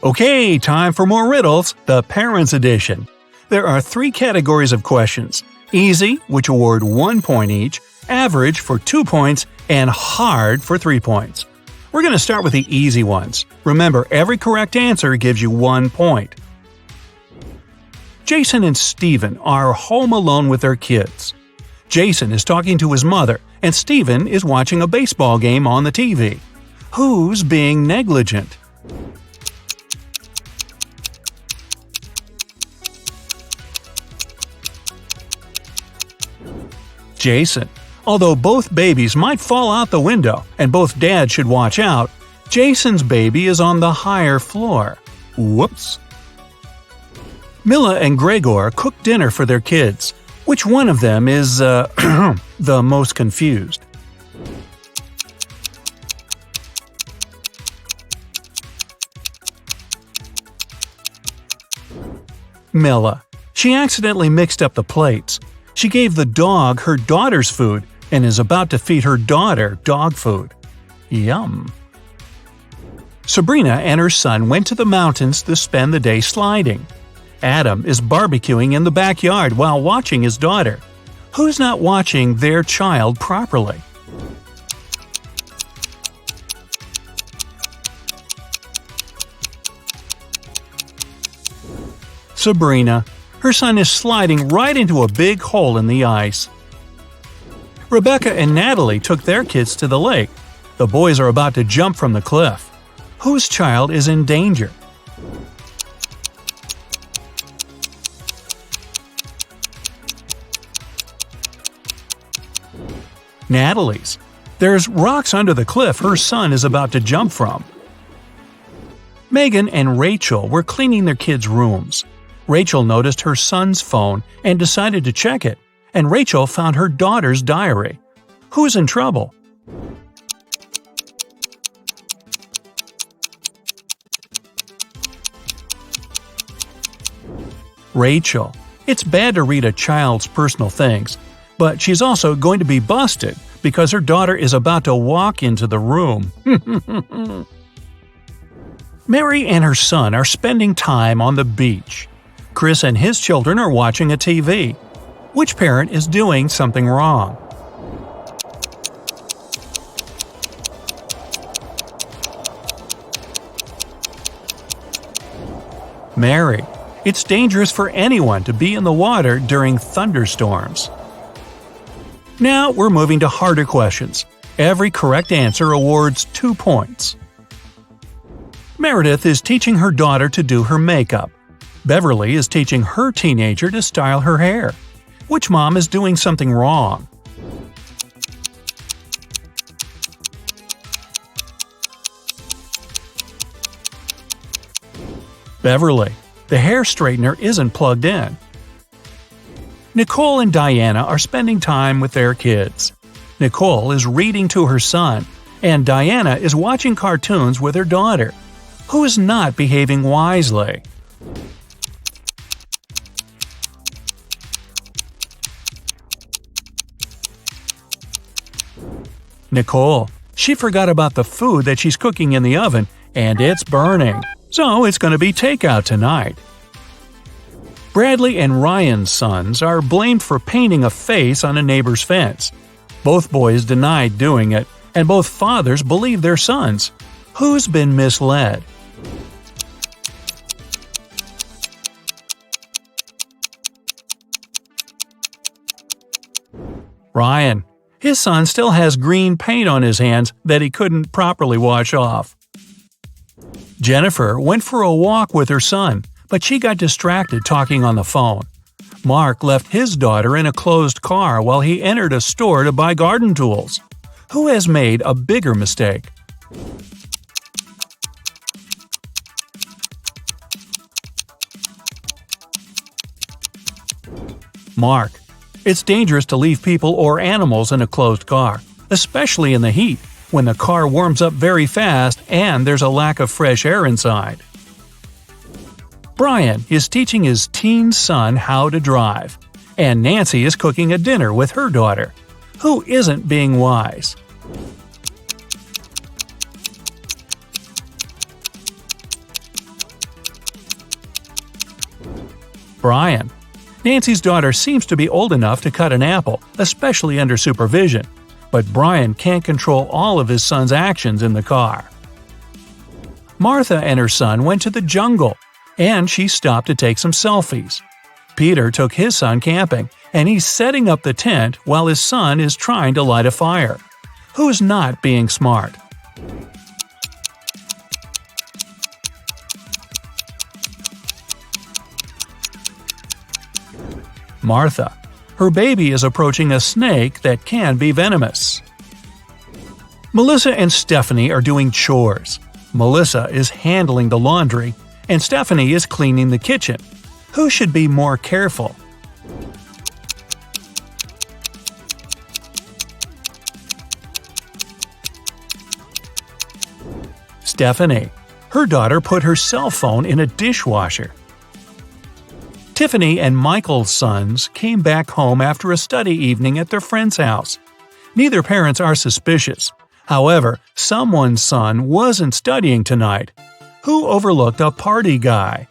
Okay, time for more riddles, the Parents Edition. There are 3 categories of questions: easy, which award 1 point each, average for 2 points, and hard for 3 points. We're going to start with the easy ones. Remember, every correct answer gives you 1 point. Jason and Steven are home alone with their kids. Jason is talking to his mother, and Steven is watching a baseball game on the TV. Who's being negligent? Jason. Although both babies might fall out the window and both dads should watch out, Jason's baby is on the higher floor. Whoops. Mila and Gregor cook dinner for their kids. Which one of them is, the most confused? Mila. She accidentally mixed up the plates. She gave the dog her daughter's food and is about to feed her daughter dog food. Yum. Sabrina and her son went to the mountains to spend the day sliding. Adam is barbecuing in the backyard while watching his daughter. Who's not watching their child properly? Sabrina. Her son is sliding right into a big hole in the ice. Rebecca and Natalie took their kids to the lake. The boys are about to jump from the cliff. Whose child is in danger? Natalie's. There's rocks under the cliff her son is about to jump from. Megan and Rachel were cleaning their kids' rooms. Rachel noticed her son's phone and decided to check it, and Rachel found her daughter's diary. Who's in trouble? Rachel. It's bad to read a child's personal things, but she's also going to be busted because her daughter is about to walk into the room. Mary and her son are spending time on the beach. Chris and his children are watching a TV. Which parent is doing something wrong? Mary. It's dangerous for anyone to be in the water during thunderstorms. Now we're moving to harder questions. Every correct answer awards 2 points. Meredith is teaching her daughter to do her makeup. Beverly is teaching her teenager to style her hair. Which mom is doing something wrong? Beverly. The hair straightener isn't plugged in. Nicole and Diana are spending time with their kids. Nicole is reading to her son, and Diana is watching cartoons with her daughter. Who is not behaving wisely? Nicole. She forgot about the food that she's cooking in the oven, and it's burning. So it's going to be takeout tonight. Bradley and Ryan's sons are blamed for painting a face on a neighbor's fence. Both boys denied doing it, and both fathers believe their sons. Who's been misled? Ryan. His son still has green paint on his hands that he couldn't properly wash off. Jennifer went for a walk with her son, but she got distracted talking on the phone. Mark left his daughter in a closed car while he entered a store to buy garden tools. Who has made a bigger mistake? Mark. It's dangerous to leave people or animals in a closed car, especially in the heat, when the car warms up very fast and there's a lack of fresh air inside. Brian is teaching his teen son how to drive, and Nancy is cooking a dinner with her daughter. Who isn't being wise? Brian. Nancy's daughter seems to be old enough to cut an apple, especially under supervision, but Brian can't control all of his son's actions in the car. Martha and her son went to the jungle, and she stopped to take some selfies. Peter took his son camping, and he's setting up the tent while his son is trying to light a fire. Who's not being smart? Martha. Her baby is approaching a snake that can be venomous. Melissa and Stephanie are doing chores. Melissa is handling the laundry, and Stephanie is cleaning the kitchen. Who should be more careful? Stephanie. Her daughter put her cell phone in a dishwasher. Tiffany and Michael's sons came back home after a study evening at their friend's house. Neither parents are suspicious. However, someone's son wasn't studying tonight. Who overlooked a party guy?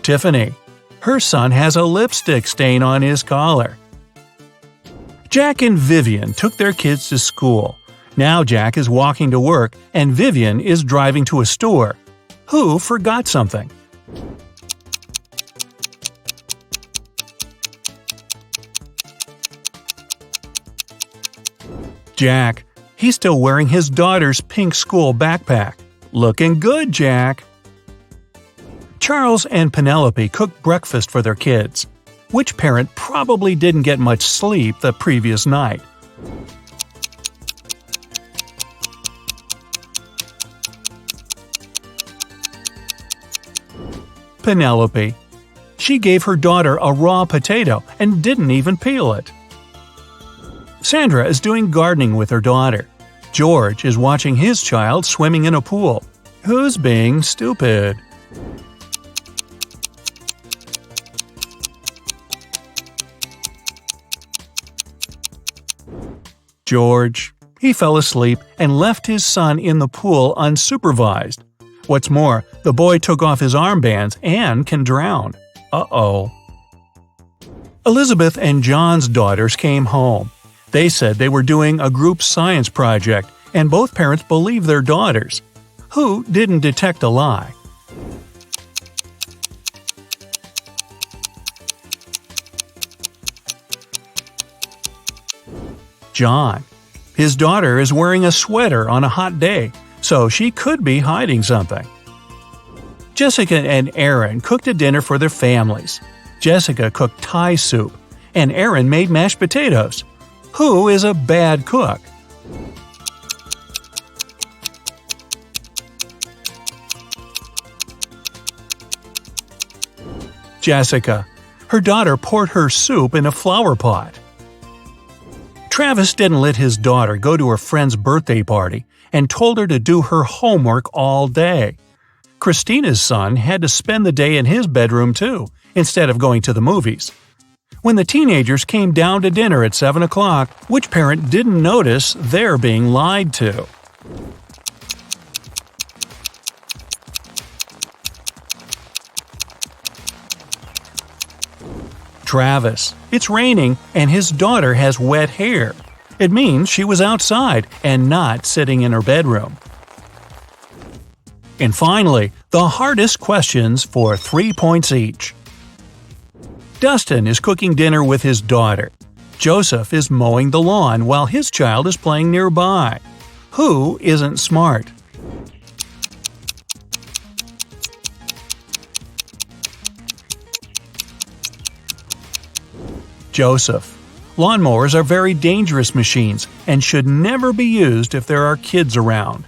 Tiffany. Her son has a lipstick stain on his collar. Jack and Vivian took their kids to school. Now Jack is walking to work and Vivian is driving to a store. Who forgot something? Jack. He's still wearing his daughter's pink school backpack. Looking good, Jack. Charles and Penelope cooked breakfast for their kids. Which parent probably didn't get much sleep the previous night? Penelope. She gave her daughter a raw potato and didn't even peel it. Sandra is doing gardening with her daughter. George is watching his child swimming in a pool. Who's being stupid? George. He fell asleep and left his son in the pool unsupervised. What's more, the boy took off his armbands and can drown. Uh-oh. Elizabeth and John's daughters came home. They said they were doing a group science project, and both parents believed their daughters. Who didn't detect a lie? John. His daughter is wearing a sweater on a hot day, so she could be hiding something. Jessica and Aaron cooked a dinner for their families. Jessica cooked Thai soup, and Aaron made mashed potatoes. Who is a bad cook? Jessica. Her daughter poured her soup in a flower pot. Travis didn't let his daughter go to her friend's birthday party and told her to do her homework all day. Christina's son had to spend the day in his bedroom too, instead of going to the movies. When the teenagers came down to dinner at 7 o'clock, which parent didn't notice they're being lied to? Travis. It's raining and his daughter has wet hair. It means she was outside and not sitting in her bedroom. And finally, the hardest questions for 3 points each. Dustin is cooking dinner with his daughter. Joseph is mowing the lawn while his child is playing nearby. Who isn't smart? Joseph. Lawnmowers are very dangerous machines and should never be used if there are kids around.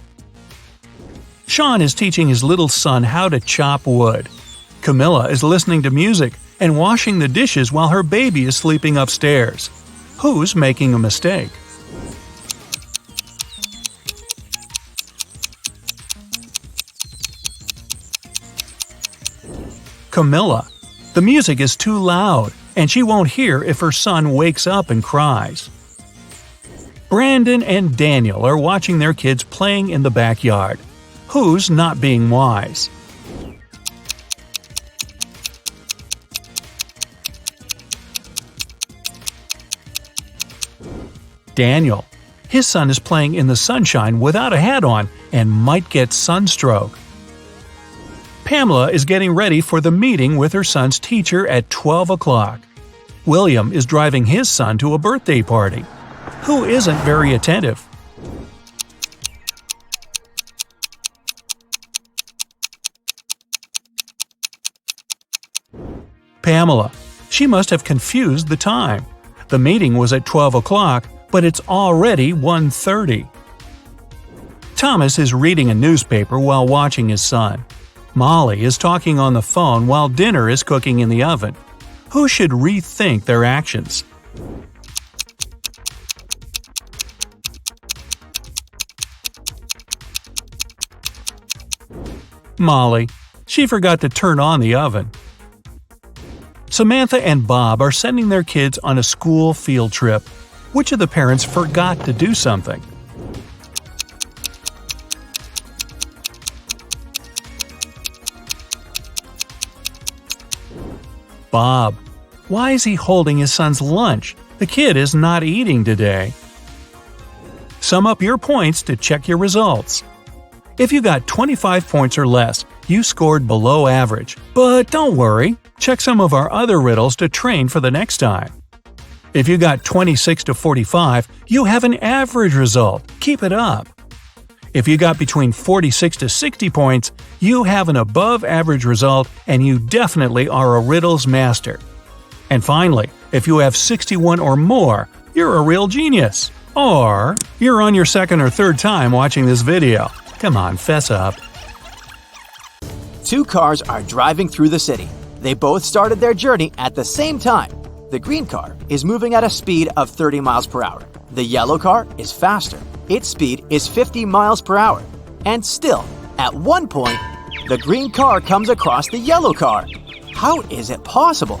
Sean is teaching his little son how to chop wood. Camilla is listening to music and washing the dishes while her baby is sleeping upstairs. Who's making a mistake? Camilla. The music is too loud, and she won't hear if her son wakes up and cries. Brandon and Daniel are watching their kids playing in the backyard. Who's not being wise? Daniel. His son is playing in the sunshine without a hat on and might get sunstroke. Pamela is getting ready for the meeting with her son's teacher at 12 o'clock. William is driving his son to a birthday party. Who isn't very attentive? Pamela. She must have confused the time. The meeting was at 12 o'clock, but it's already 1:30. Thomas is reading a newspaper while watching his son. Molly is talking on the phone while dinner is cooking in the oven. Who should rethink their actions? Molly. She forgot to turn on the oven. Samantha and Bob are sending their kids on a school field trip. Which of the parents forgot to do something? Bob. Why is he holding his son's lunch? The kid is not eating today. Sum up your points to check your results. If you got 25 points or less, you scored below average. But don't worry, check some of our other riddles to train for the next time. If you got 26 to 45, you have an average result. Keep it up. If you got between 46 to 60 points, you have an above-average result and you definitely are a riddles master. And finally, if you have 61 or more, you're a real genius. Or you're on your second or third time watching this video. Come on, fess up. Two cars are driving through the city. They both started their journey at the same time. The green car is moving at a speed of 30 miles per hour. The yellow car is faster. Its speed is 50 miles per hour. And still, at one point, the green car comes across the yellow car. How is it possible?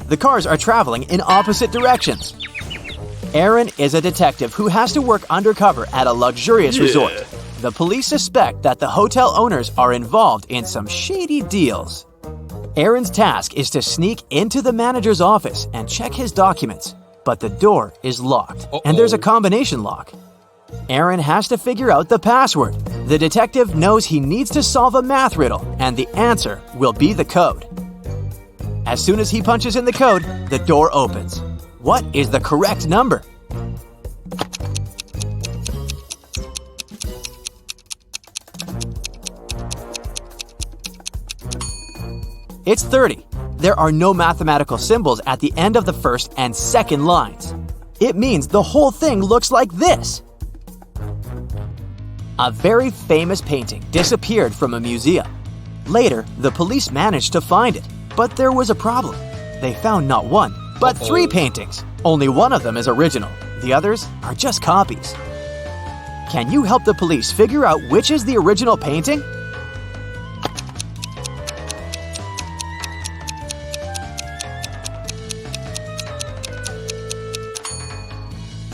The cars are traveling in opposite directions. Aaron is a detective who has to work undercover at a luxurious resort. The police suspect that the hotel owners are involved in some shady deals. Aaron's task is to sneak into the manager's office and check his documents, but the door is locked, and there's a combination lock. Aaron has to figure out the password. The detective knows he needs to solve a math riddle, and the answer will be the code. As soon as he punches in the code, the door opens. What is the correct number? It's 30. There are no mathematical symbols at the end of the first and second lines. It means the whole thing looks like this. A very famous painting disappeared from a museum. Later, the police managed to find it, but there was a problem. They found not one, but 3 paintings. Only one of them is original. The others are just copies. Can you help the police figure out which is the original painting?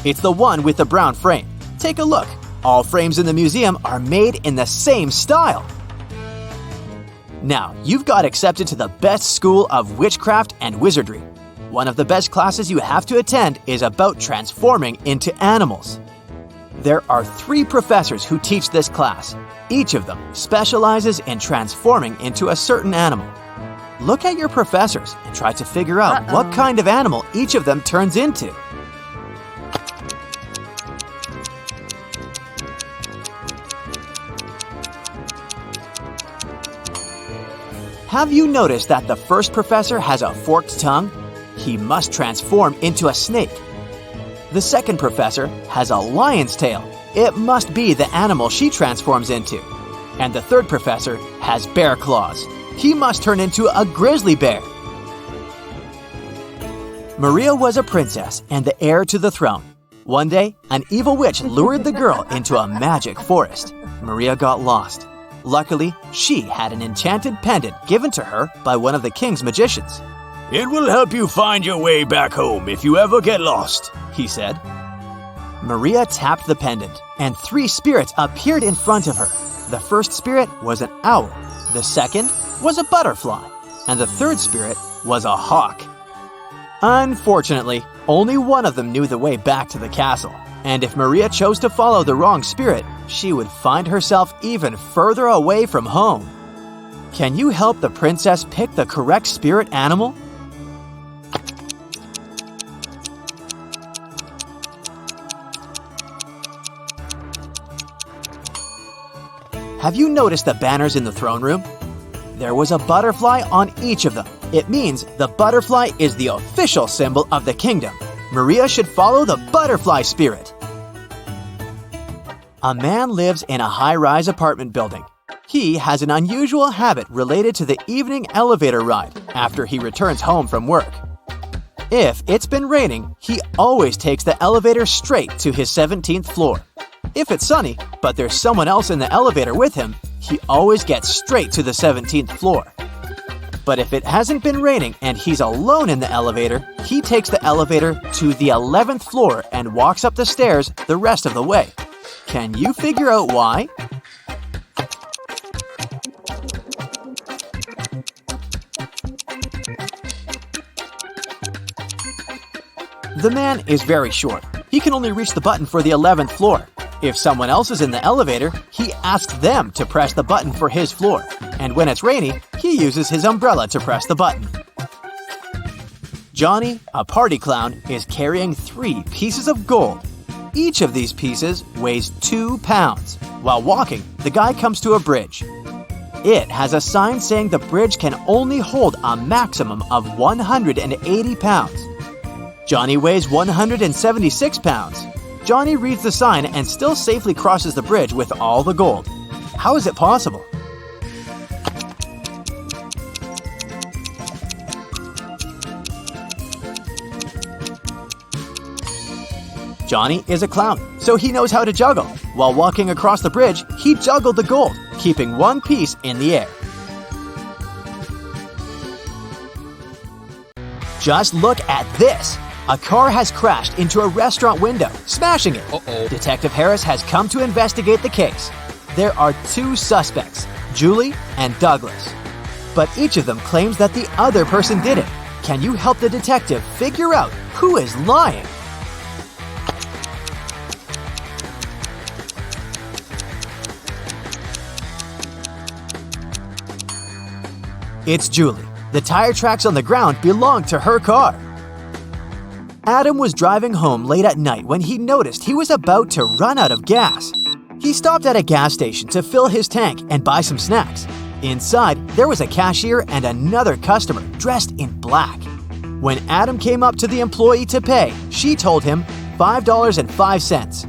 It's the one with the brown frame. Take a look. All frames in the museum are made in the same style. Now, you've got accepted to the best school of witchcraft and wizardry. One of the best classes you have to attend is about transforming into animals. There are 3 professors who teach this class. Each of them specializes in transforming into a certain animal. Look at your professors and try to figure out what kind of animal each of them turns into. Have you noticed that the first professor has a forked tongue? He must transform into a snake. The second professor has a lion's tail. It must be the animal she transforms into. And the third professor has bear claws. He must turn into a grizzly bear. Maria was a princess and the heir to the throne. One day, an evil witch lured the girl into a magic forest. Maria got lost. Luckily, she had an enchanted pendant given to her by one of the king's magicians. "It will help you find your way back home if you ever get lost," he said. Maria tapped the pendant, and 3 spirits appeared in front of her. The first spirit was an owl, the second was a butterfly, and the third spirit was a hawk. Unfortunately, only one of them knew the way back to the castle, and if Maria chose to follow the wrong spirit, she would find herself even further away from home. Can you help the princess pick the correct spirit animal? Have you noticed the banners in the throne room? There was a butterfly on each of them. It means the butterfly is the official symbol of the kingdom. Maria should follow the butterfly spirit. A man lives in a high-rise apartment building. He has an unusual habit related to the evening elevator ride after he returns home from work. If it's been raining, he always takes the elevator straight to his 17th floor. If it's sunny, but there's someone else in the elevator with him, he always gets straight to the 17th floor. But if it hasn't been raining and he's alone in the elevator, he takes the elevator to the 11th floor and walks up the stairs the rest of the way. Can you figure out why? The man is very short. He can only reach the button for the 11th floor. If someone else is in the elevator, he asks them to press the button for his floor. And when it's rainy, he uses his umbrella to press the button. Johnny, a party clown, is carrying 3 pieces of gold. Each of these pieces weighs 2 pounds. While walking, the guy comes to a bridge. It has a sign saying the bridge can only hold a maximum of 180 pounds. Johnny weighs 176 pounds. Johnny reads the sign and still safely crosses the bridge with all the gold. How is it possible? Johnny is a clown, so he knows how to juggle. While walking across the bridge, he juggled the gold, keeping one piece in the air. Just look at this! A car has crashed into a restaurant window, smashing it. Detective Harris has come to investigate the case. There are 2 suspects, Julie and Douglas. But each of them claims that the other person did it. Can you help the detective figure out who is lying? It's Julie. The tire tracks on the ground belong to her car. Adam was driving home late at night when he noticed he was about to run out of gas. He stopped at a gas station to fill his tank and buy some snacks. Inside, there was a cashier and another customer dressed in black. When Adam came up to the employee to pay, she told him $5.05.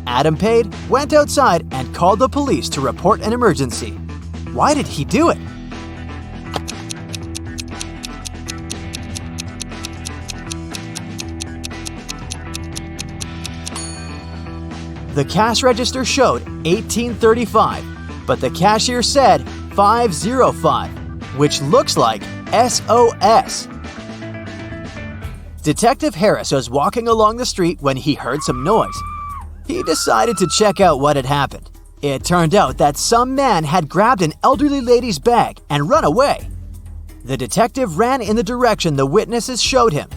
Adam paid, went outside, and called the police to report an emergency. Why did he do it? The cash register showed $18.35, but the cashier said $5.05, which looks like SOS. Detective Harris was walking along the street when he heard some noise. He decided to check out what had happened. It turned out that some man had grabbed an elderly lady's bag and run away. The detective ran in the direction the witnesses showed him.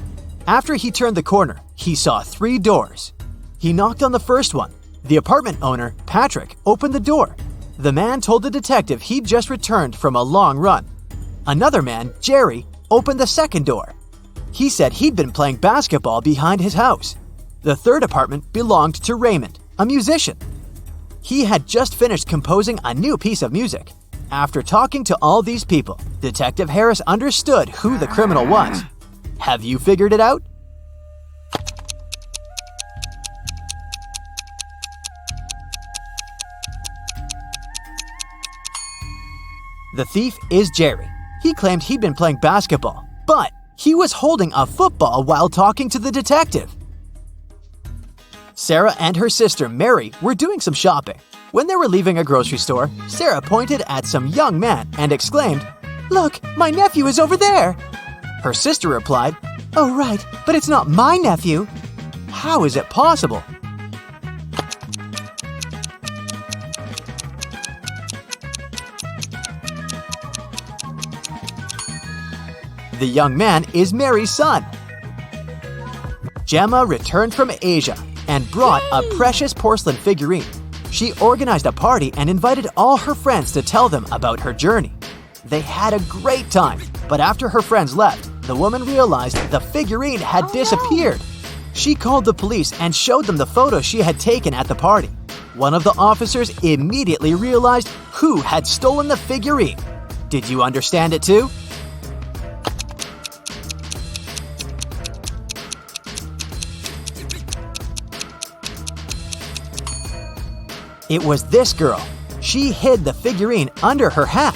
After he turned the corner, he saw 3 doors. He knocked on the first one. The apartment owner, Patrick, opened the door. The man told the detective he'd just returned from a long run. Another man, Jerry, opened the second door. He said he'd been playing basketball behind his house. The third apartment belonged to Raymond, a musician. He had just finished composing a new piece of music. After talking to all these people, Detective Harris understood who the criminal was. Have you figured it out? The thief is Jerry. He claimed he'd been playing basketball, but he was holding a football while talking to the detective. Sarah and her sister Mary were doing some shopping. When they were leaving a grocery store, Sarah pointed at some young man and exclaimed, "Look, my nephew is over there!" Her sister replied, "Oh right, but it's not my nephew." How is it possible? The young man is Mary's son. Gemma returned from Asia and brought a precious porcelain figurine. She organized a party and invited all her friends to tell them about her journey. They had a great time, but after her friends left, the woman realized the figurine had disappeared. She called the police and showed them the photo she had taken at the party. One of the officers immediately realized who had stolen the figurine. Did you understand it too? It was this girl. She hid the figurine under her hat.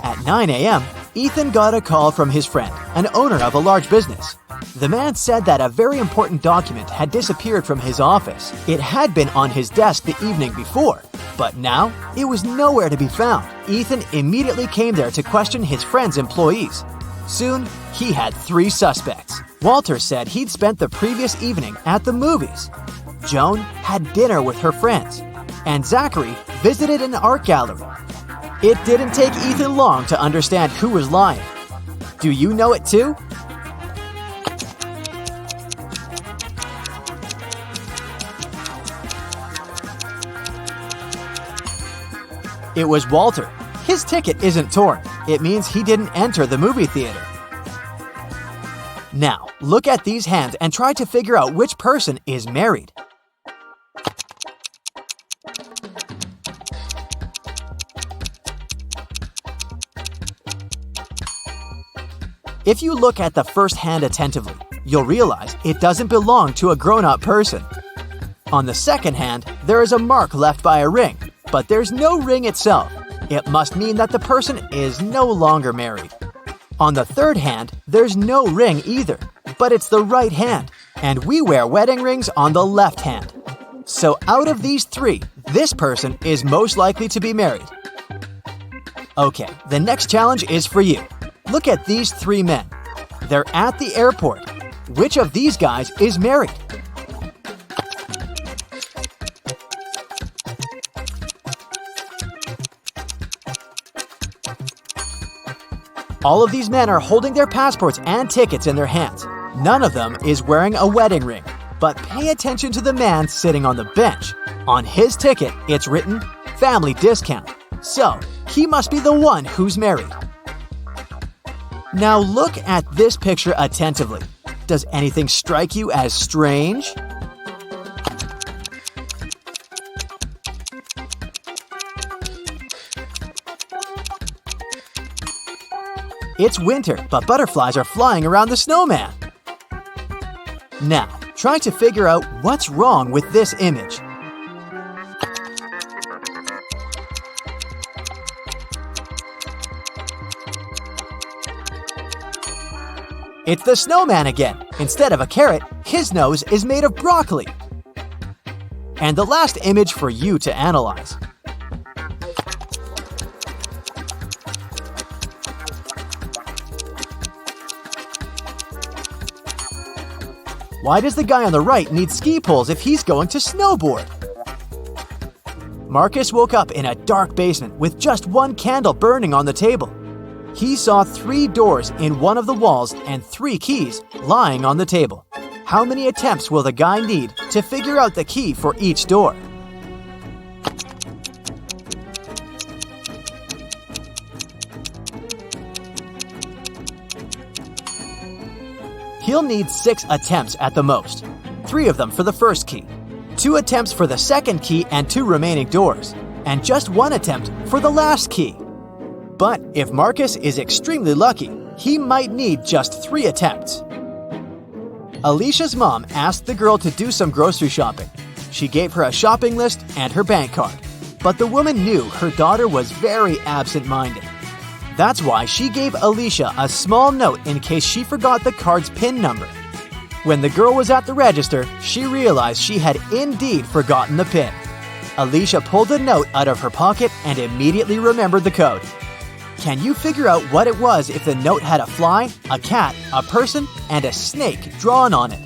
At 9 a.m., Ethan got a call from his friend, an owner of a large business. The man said that a very important document had disappeared from his office. It had been on his desk the evening before, but now it was nowhere to be found. Ethan immediately came there to question his friend's employees. Soon, he had 3 suspects. Walter said he'd spent the previous evening at the movies. Joan had dinner with her friends, and Zachary visited an art gallery. It didn't take Ethan long to understand who was lying. Do you know it too? It was Walter. His ticket isn't torn. It means he didn't enter the movie theater. Now, look at these hands and try to figure out which person is married. If you look at the first hand attentively, you'll realize it doesn't belong to a grown-up person. On the second hand, there is a mark left by a ring, but there's no ring itself. It must mean that the person is no longer married. On the third hand, there's no ring either, but it's the right hand, and we wear wedding rings on the left hand. So out of these 3, this person is most likely to be married. Okay, the next challenge is for you. Look at these 3 men. They're at the airport. Which of these guys is married? All of these men are holding their passports and tickets in their hands. None of them is wearing a wedding ring. But pay attention to the man sitting on the bench. On his ticket, it's written, "Family discount." So, he must be the one who's married. Now look at this picture attentively. Does anything strike you as strange? It's winter, but butterflies are flying around the snowman. Now, try to figure out what's wrong with this image. It's the snowman again. Instead of a carrot, his nose is made of broccoli. And the last image for you to analyze. Why does the guy on the right need ski poles if he's going to snowboard? Marcus woke up in a dark basement with just one candle burning on the table. He saw 3 doors in one of the walls and 3 keys lying on the table. How many attempts will the guy need to figure out the key for each door? He'll need 6 attempts at the most. 3 of them for the first key, 2 attempts for the second key and 2 remaining doors, and just 1 attempt for the last key. But if Marcus is extremely lucky, he might need just 3 attempts. Alicia's mom asked the girl to do some grocery shopping. She gave her a shopping list and her bank card. But the woman knew her daughter was very absent-minded. That's why she gave Alicia a small note in case she forgot the card's PIN number. When the girl was at the register, she realized she had indeed forgotten the PIN. Alicia pulled a note out of her pocket and immediately remembered the code. Can you figure out what it was if the note had a fly, a cat, a person, and a snake drawn on it?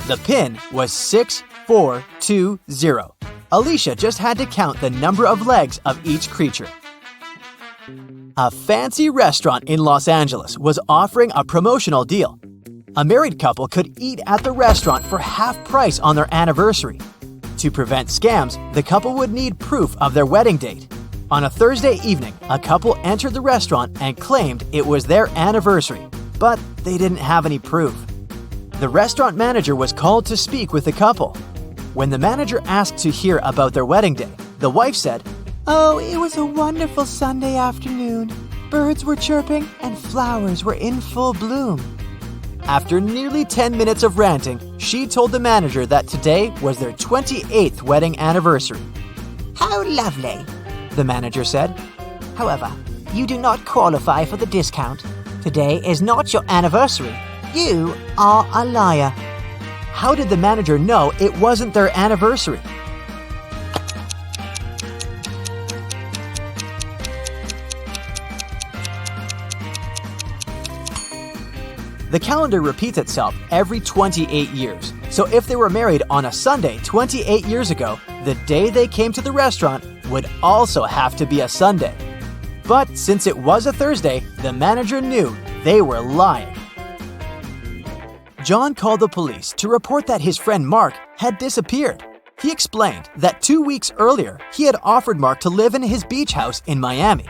The pin was 6420. Alicia just had to count the number of legs of each creature. A fancy restaurant in Los Angeles was offering a promotional deal. A married couple could eat at the restaurant for half price on their anniversary. To prevent scams, the couple would need proof of their wedding date. On a Thursday evening, a couple entered the restaurant and claimed it was their anniversary, but they didn't have any proof. The restaurant manager was called to speak with the couple. When the manager asked to hear about their wedding day, the wife said, "Oh, it was a wonderful Sunday afternoon. Birds were chirping and flowers were in full bloom." After nearly 10 minutes of ranting, she told the manager that today was their 28th wedding anniversary. "How lovely," the manager said. "However, you do not qualify for the discount. Today is not your anniversary. You are a liar." How did the manager know it wasn't their anniversary? The calendar repeats itself every 28 years. So if they were married on a Sunday 28 years ago, the day they came to the restaurant would also have to be a Sunday. But since it was a Thursday, the manager knew they were lying. John called the police to report that his friend Mark had disappeared. He explained that 2 weeks earlier, he had offered Mark to live in his beach house in Miami.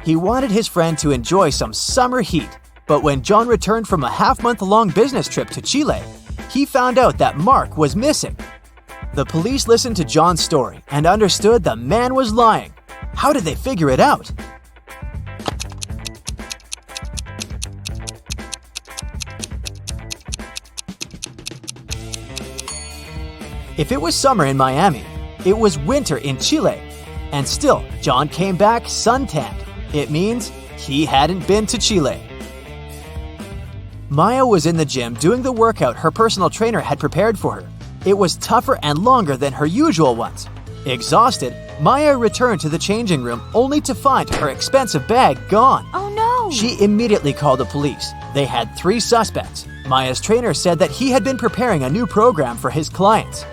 He wanted his friend to enjoy some summer heat, but when John returned from a half-month-long business trip to Chile, he found out that Mark was missing. The police listened to John's story and understood the man was lying. How did they figure it out? If it was summer in Miami, it was winter in Chile. And still, John came back suntanned. It means he hadn't been to Chile. Maya was in the gym doing the workout her personal trainer had prepared for her. It was tougher and longer than her usual ones. Exhausted, Maya returned to the changing room only to find her expensive bag gone. Oh no! She immediately called the police. They had 3 suspects. Maya's trainer said that he had been preparing a new program for his clients.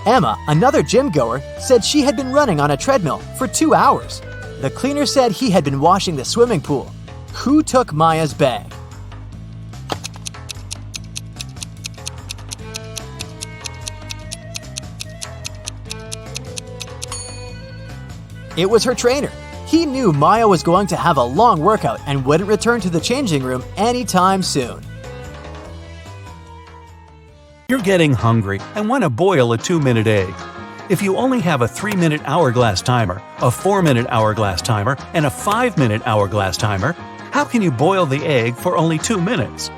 Emma, another gym goer, said she had been running on a treadmill for 2 hours. The cleaner said he had been washing the swimming pool. Who took Maya's bag? It was her trainer. He knew Maya was going to have a long workout and wouldn't return to the changing room anytime soon. You're getting hungry and want to boil a 2-minute egg. If you only have a 3-minute hourglass timer, a 4-minute hourglass timer, and a 5-minute hourglass timer, how can you boil the egg for only 2 minutes?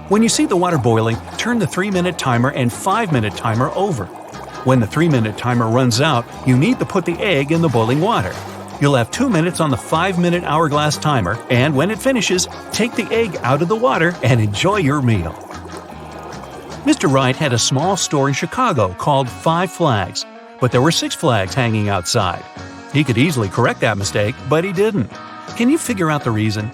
When you see the water boiling, turn the 3-minute timer and 5-minute timer over. When the 3-minute timer runs out, you need to put the egg in the boiling water. You'll have 2 minutes on the 5-minute hourglass timer, and when it finishes, take the egg out of the water and enjoy your meal. Mr. Wright had a small store in Chicago called 5 Flags, but there were 6 flags hanging outside. He could easily correct that mistake, but he didn't. Can you figure out the reason?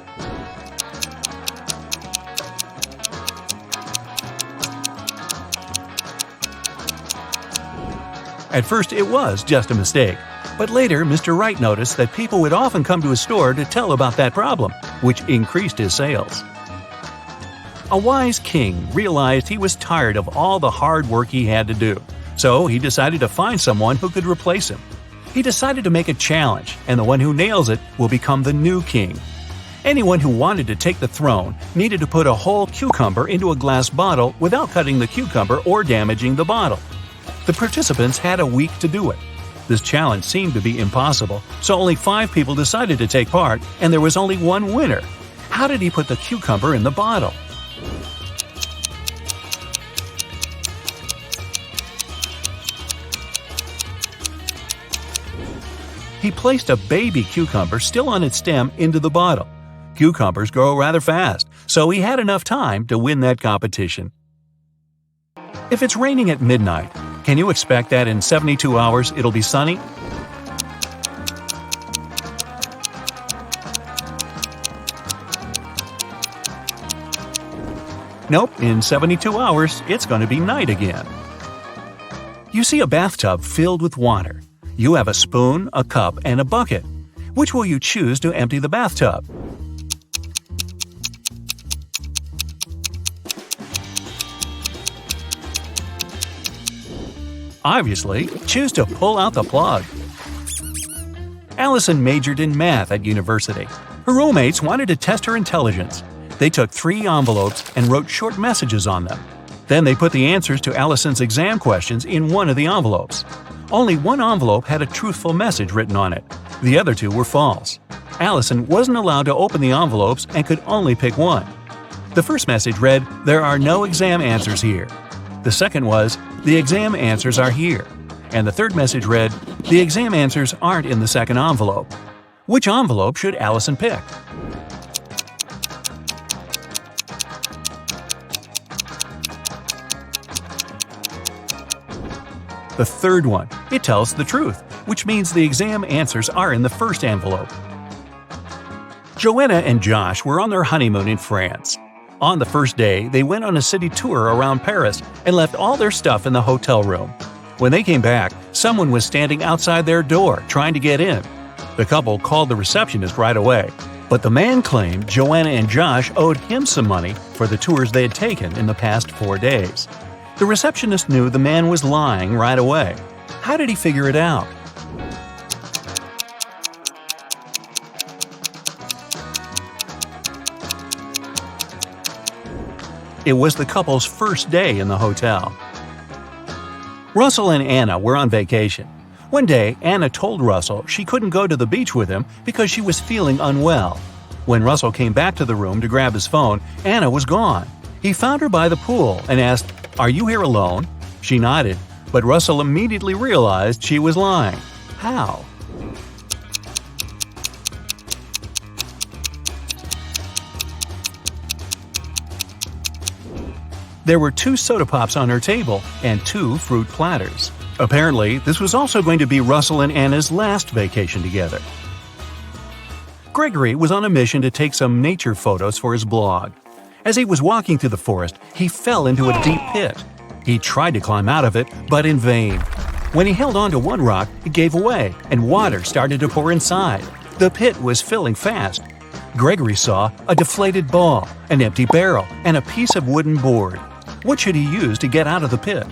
At first, it was just a mistake. But later, Mr. Wright noticed that people would often come to his store to tell about that problem, which increased his sales. A wise king realized he was tired of all the hard work he had to do, so he decided to find someone who could replace him. He decided to make a challenge, and the one who nails it will become the new king. Anyone who wanted to take the throne needed to put a whole cucumber into a glass bottle without cutting the cucumber or damaging the bottle. The participants had a week to do it. This challenge seemed to be impossible, so only 5 people decided to take part, and there was only one winner. How did he put the cucumber in the bottle? He placed a baby cucumber still on its stem into the bottle. Cucumbers grow rather fast, so he had enough time to win that competition. If it's raining at midnight, can you expect that in 72 hours it'll be sunny? Nope, in 72 hours, it's going to be night again. You see a bathtub filled with water. You have a spoon, a cup, and a bucket. Which will you choose to empty the bathtub? Obviously, choose to pull out the plug. Allison majored in math at university. Her roommates wanted to test her intelligence. They took 3 envelopes and wrote short messages on them. Then they put the answers to Allison's exam questions in one of the envelopes. Only one envelope had a truthful message written on it. The other 2 were false. Allison wasn't allowed to open the envelopes and could only pick one. The first message read, "There are no exam answers here." The second was, "The exam answers are here." And the third message read, "The exam answers aren't in the second envelope." Which envelope should Allison pick? The third one. It tells the truth, which means the exam answers are in the first envelope. Joanna and Josh were on their honeymoon in France. On the first day, they went on a city tour around Paris and left all their stuff in the hotel room. When they came back, someone was standing outside their door trying to get in. The couple called the receptionist right away, but the man claimed Joanna and Josh owed him some money for the tours they had taken in the past 4 days. The receptionist knew the man was lying right away. How did he figure it out? It was the couple's first day in the hotel. Russell and Anna were on vacation. One day, Anna told Russell she couldn't go to the beach with him because she was feeling unwell. When Russell came back to the room to grab his phone, Anna was gone. He found her by the pool and asked, "Are you here alone?" She nodded, but Russell immediately realized she was lying. How? There were 2 soda pops on her table and 2 fruit platters. Apparently, this was also going to be Russell and Anna's last vacation together. Gregory was on a mission to take some nature photos for his blog. As he was walking through the forest, he fell into a deep pit. He tried to climb out of it, but in vain. When he held onto one rock, it gave away, and water started to pour inside. The pit was filling fast. Gregory saw a deflated ball, an empty barrel, and a piece of wooden board. What should he use to get out of the pit?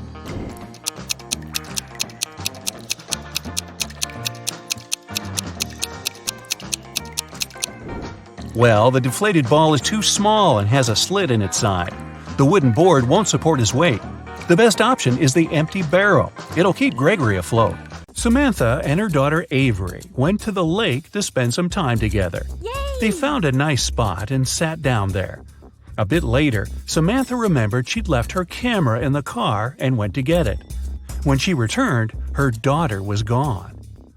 Well, the deflated ball is too small and has a slit in its side. The wooden board won't support his weight. The best option is the empty barrel. It'll keep Gregory afloat. Samantha and her daughter Avery went to the lake to spend some time together. Yay! They found a nice spot and sat down there. A bit later, Samantha remembered she'd left her camera in the car and went to get it. When she returned, her daughter was gone.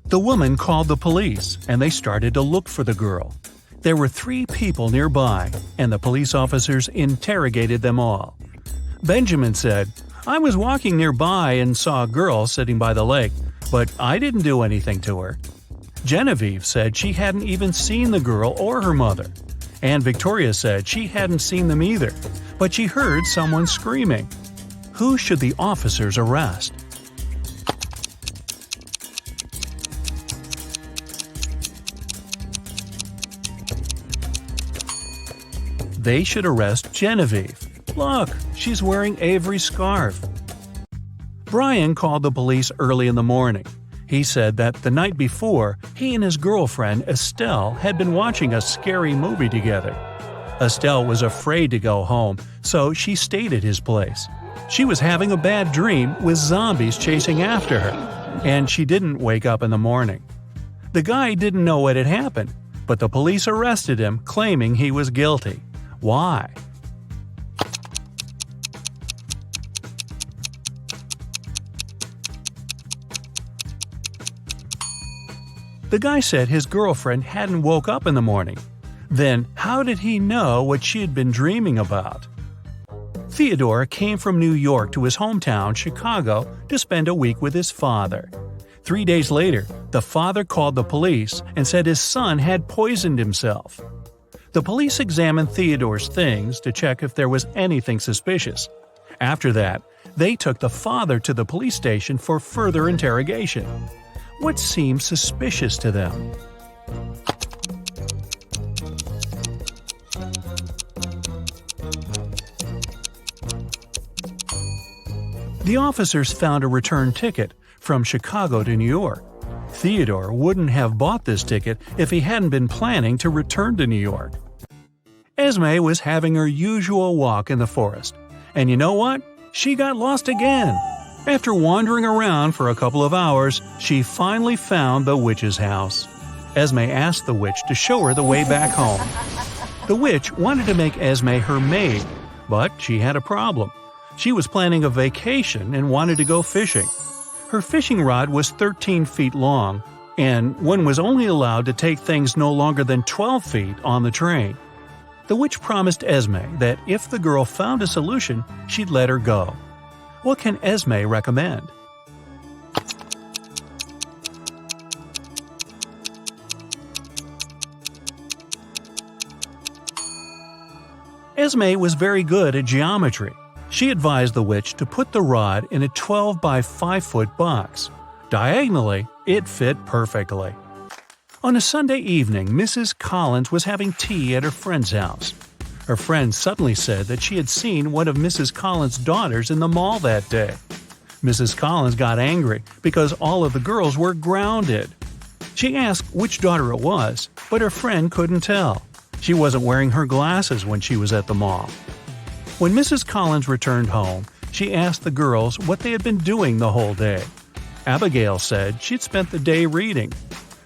The woman called the police, and they started to look for the girl. There were 3 people nearby, and the police officers interrogated them all. Benjamin said, "I was walking nearby and saw a girl sitting by the lake, but I didn't do anything to her." Genevieve said she hadn't even seen the girl or her mother. And Victoria said she hadn't seen them either, but she heard someone screaming. Who should the officers arrest? They should arrest Genevieve. Look, she's wearing Avery's scarf. Brian called the police early in the morning. He said that the night before, he and his girlfriend Estelle had been watching a scary movie together. Estelle was afraid to go home, so she stayed at his place. She was having a bad dream with zombies chasing after her, and she didn't wake up in the morning. The guy didn't know what had happened, but the police arrested him, claiming he was guilty. Why? The guy said his girlfriend hadn't woke up in the morning. Then how did he know what she had been dreaming about? Theodore came from New York to his hometown, Chicago, to spend a week with his father. 3 days later, the father called the police and said his son had poisoned himself. The police examined Theodore's things to check if there was anything suspicious. After that, they took the father to the police station for further interrogation. What seemed suspicious to them? The officers found a return ticket from Chicago to New York. Theodore wouldn't have bought this ticket if he hadn't been planning to return to New York. Esme was having her usual walk in the forest. And you know what? She got lost again. After wandering around for a couple of hours, she finally found the witch's house. Esme asked the witch to show her the way back home. The witch wanted to make Esme her maid, but she had a problem. She was planning a vacation and wanted to go fishing. Her fishing rod was 13 feet long, and one was only allowed to take things no longer than 12 feet on the train. The witch promised Esme that if the girl found a solution, she'd let her go. What can Esme recommend? Esme was very good at geometry. She advised the witch to put the rod in a 12 by 5 foot box. Diagonally, it fit perfectly. On a Sunday evening, Mrs. Collins was having tea at her friend's house. Her friend suddenly said that she had seen one of Mrs. Collins' daughters in the mall that day. Mrs. Collins got angry because all of the girls were grounded. She asked which daughter it was, but her friend couldn't tell. She wasn't wearing her glasses when she was at the mall. When Mrs. Collins returned home, she asked the girls what they had been doing the whole day. Abigail said she'd spent the day reading.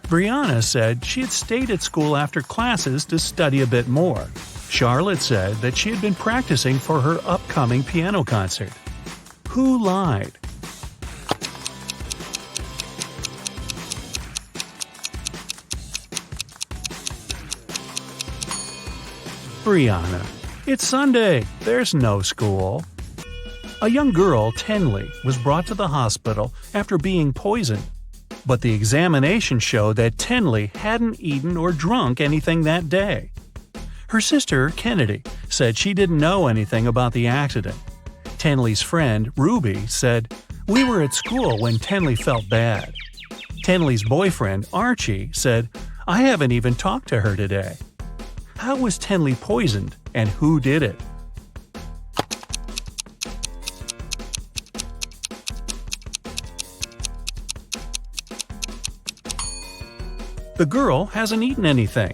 Brianna said she had stayed at school after classes to study a bit more. Charlotte said that she had been practicing for her upcoming piano concert. Who lied? Brianna. It's Sunday. There's no school. A young girl, Tenley, was brought to the hospital after being poisoned. But the examination showed that Tenley hadn't eaten or drunk anything that day. Her sister, Kennedy, said she didn't know anything about the accident. Tenley's friend, Ruby, said, "We were at school when Tenley felt bad." Tenley's boyfriend, Archie, said, "I haven't even talked to her today." How was Tenley poisoned, and who did it? The girl hasn't eaten anything,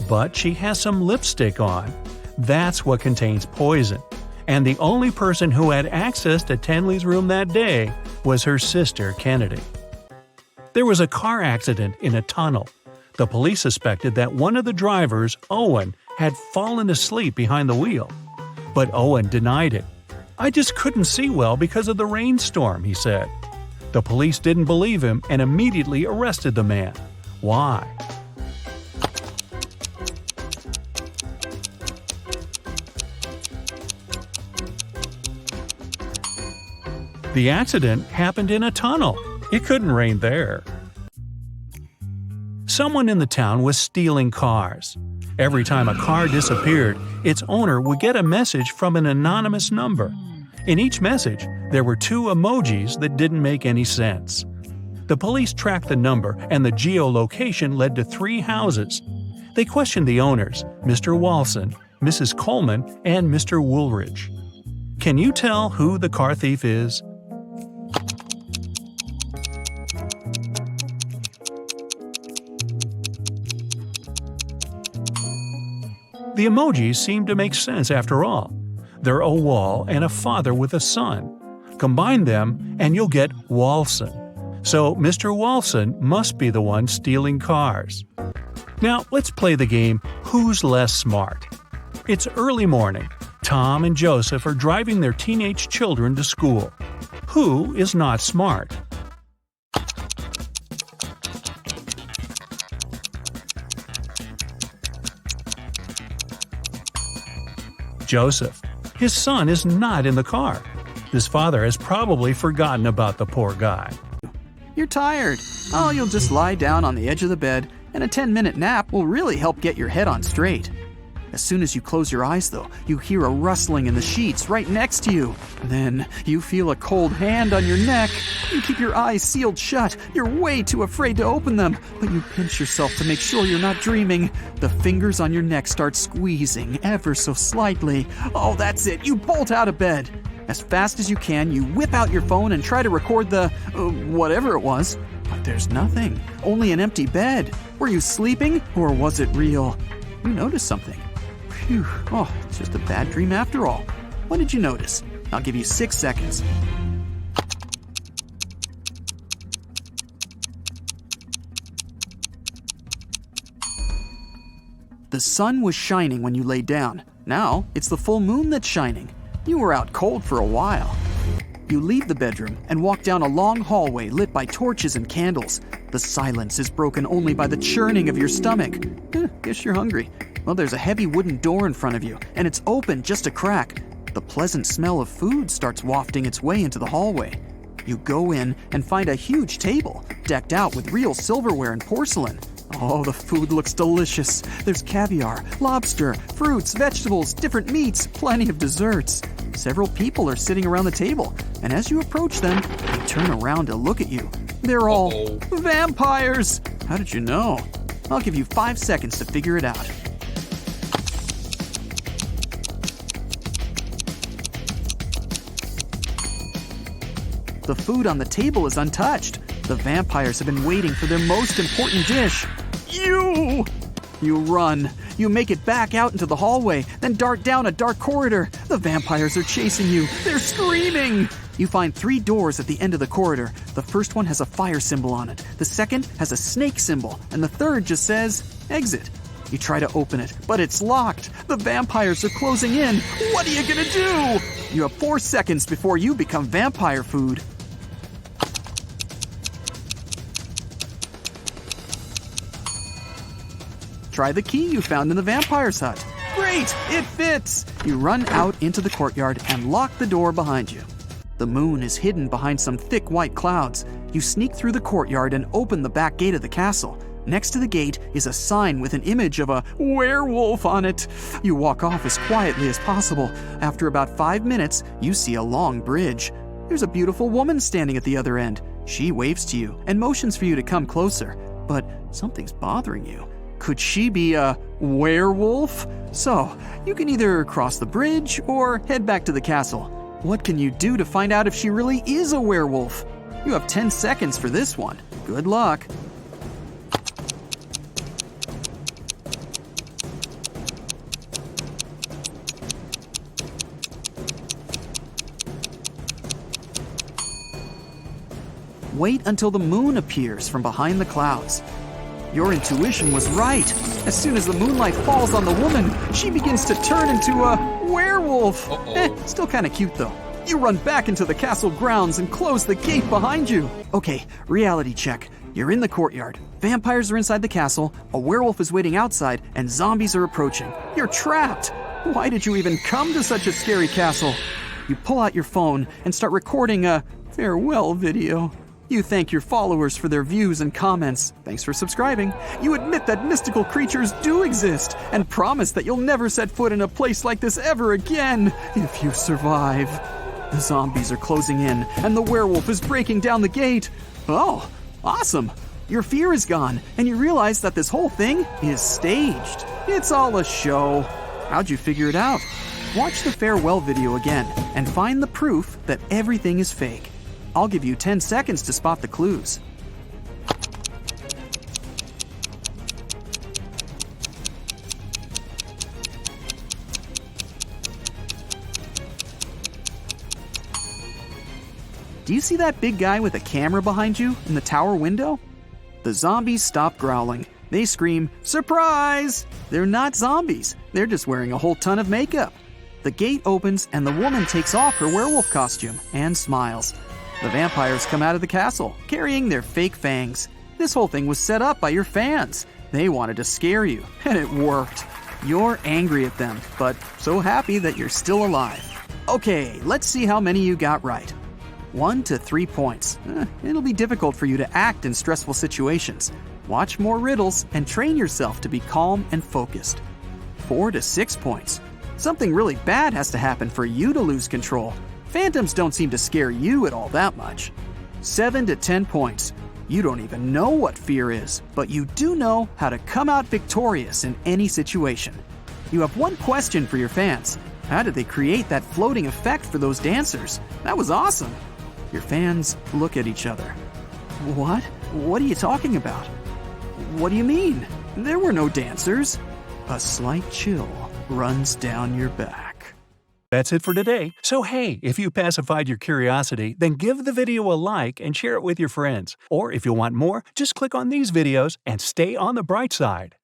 but she has some lipstick on. That's what contains poison. And the only person who had access to Tenley's room that day was her sister, Kennedy. There was a car accident in a tunnel. The police suspected that one of the drivers, Owen, had fallen asleep behind the wheel. But Owen denied it. "I just couldn't see well because of the rainstorm," he said. The police didn't believe him and immediately arrested the man. Why? The accident happened in a tunnel. It couldn't rain there. Someone in the town was stealing cars. Every time a car disappeared, its owner would get a message from an anonymous number. In each message, there were 2 emojis that didn't make any sense. The police tracked the number, and the geolocation led to 3 houses. They questioned the owners, Mr. Walson, Mrs. Coleman, and Mr. Woolridge. Can you tell who the car thief is? The emojis seem to make sense after all. They're a wall and a father with a son. Combine them and you'll get Walson. So Mr. Walson must be the one stealing cars. Now let's play the game Who's Less Smart? It's early morning. Tom and Joseph are driving their teenage children to school. Who is not smart? Joseph. His son is not in the car. His father has probably forgotten about the poor guy. You're tired. Oh, you'll just lie down on the edge of the bed, and a 10-minute nap will really help get your head on straight. As soon as you close your eyes, though, you hear a rustling in the sheets right next to you. Then you feel a cold hand on your neck. You keep your eyes sealed shut. You're way too afraid to open them, but you pinch yourself to make sure you're not dreaming. The fingers on your neck start squeezing ever so slightly. Oh, that's it. You bolt out of bed. As fast as you can, you whip out your phone and try to record the whatever it was. But there's nothing. Only an empty bed. Were you sleeping, or was it real? You noticed something. Phew. Oh, it's just a bad dream after all. What did you notice? I'll give you 6 seconds. The sun was shining when you lay down. Now, it's the full moon that's shining. You were out cold for a while. You leave the bedroom and walk down a long hallway lit by torches and candles. The silence is broken only by the churning of your stomach. Guess you're hungry. Well, there's a heavy wooden door in front of you, and it's open just a crack. The pleasant smell of food starts wafting its way into the hallway. You go in and find a huge table, decked out with real silverware and porcelain. Oh, the food looks delicious. There's caviar, lobster, fruits, vegetables, different meats, plenty of desserts. Several people are sitting around the table, and as you approach them, they turn around to look at you. They're all vampires! How did you know? I'll give you 5 seconds to figure it out. The food on the table is untouched. The vampires have been waiting for their most important dish. You run. You make it back out into the hallway, then dart down a dark corridor. The vampires are chasing you. They're screaming. You find 3 doors at the end of the corridor. The first one has a fire symbol on it. The second has a snake symbol. And the third just says, exit. You try to open it, but it's locked. The vampires are closing in. What are you gonna do? You have 4 seconds before you become vampire food. Try the key you found in the vampire's hut. Great! It fits! You run out into the courtyard and lock the door behind you. The moon is hidden behind some thick white clouds. You sneak through the courtyard and open the back gate of the castle. Next to the gate is a sign with an image of a werewolf on it. You walk off as quietly as possible. After about 5 minutes, you see a long bridge. There's a beautiful woman standing at the other end. She waves to you and motions for you to come closer. But something's bothering you. Could she be a werewolf? So, you can either cross the bridge or head back to the castle. What can you do to find out if she really is a werewolf? You have 10 seconds for this one. Good luck. Wait until the moon appears from behind the clouds. Your intuition was right. As soon as the moonlight falls on the woman, she begins to turn into a werewolf. Still kind of cute though. You run back into the castle grounds and close the gate behind you. Okay, reality check. You're in the courtyard. Vampires are inside the castle, a werewolf is waiting outside, and zombies are approaching. You're trapped. Why did you even come to such a scary castle? You pull out your phone and start recording a farewell video. You thank your followers for their views and comments. Thanks for subscribing. You admit that mystical creatures do exist and promise that you'll never set foot in a place like this ever again if you survive. The zombies are closing in and the werewolf is breaking down the gate. Oh, awesome. Your fear is gone and you realize that this whole thing is staged. It's all a show. How'd you figure it out? Watch the farewell video again and find the proof that everything is fake. I'll give you 10 seconds to spot the clues. Do you see that big guy with a camera behind you in the tower window? The zombies stop growling. They scream, "Surprise!" They're not zombies. They're just wearing a whole ton of makeup. The gate opens and the woman takes off her werewolf costume and smiles. The vampires come out of the castle, carrying their fake fangs. This whole thing was set up by your fans. They wanted to scare you, and it worked. You're angry at them, but so happy that you're still alive. Okay, let's see how many you got right. 1 to 3 points. It'll be difficult for you to act in stressful situations. Watch more riddles and train yourself to be calm and focused. 4 to 6 points. Something really bad has to happen for you to lose control. Phantoms don't seem to scare you at all that much. 7 to 10 points. You don't even know what fear is, but you do know how to come out victorious in any situation. You have one question for your fans. How did they create that floating effect for those dancers? That was awesome. Your fans look at each other. What? What are you talking about? What do you mean? There were no dancers. A slight chill runs down your back. That's it for today. So hey, if you pacified your curiosity, then give the video a like and share it with your friends. Or if you want more, just click on these videos and stay on the bright side.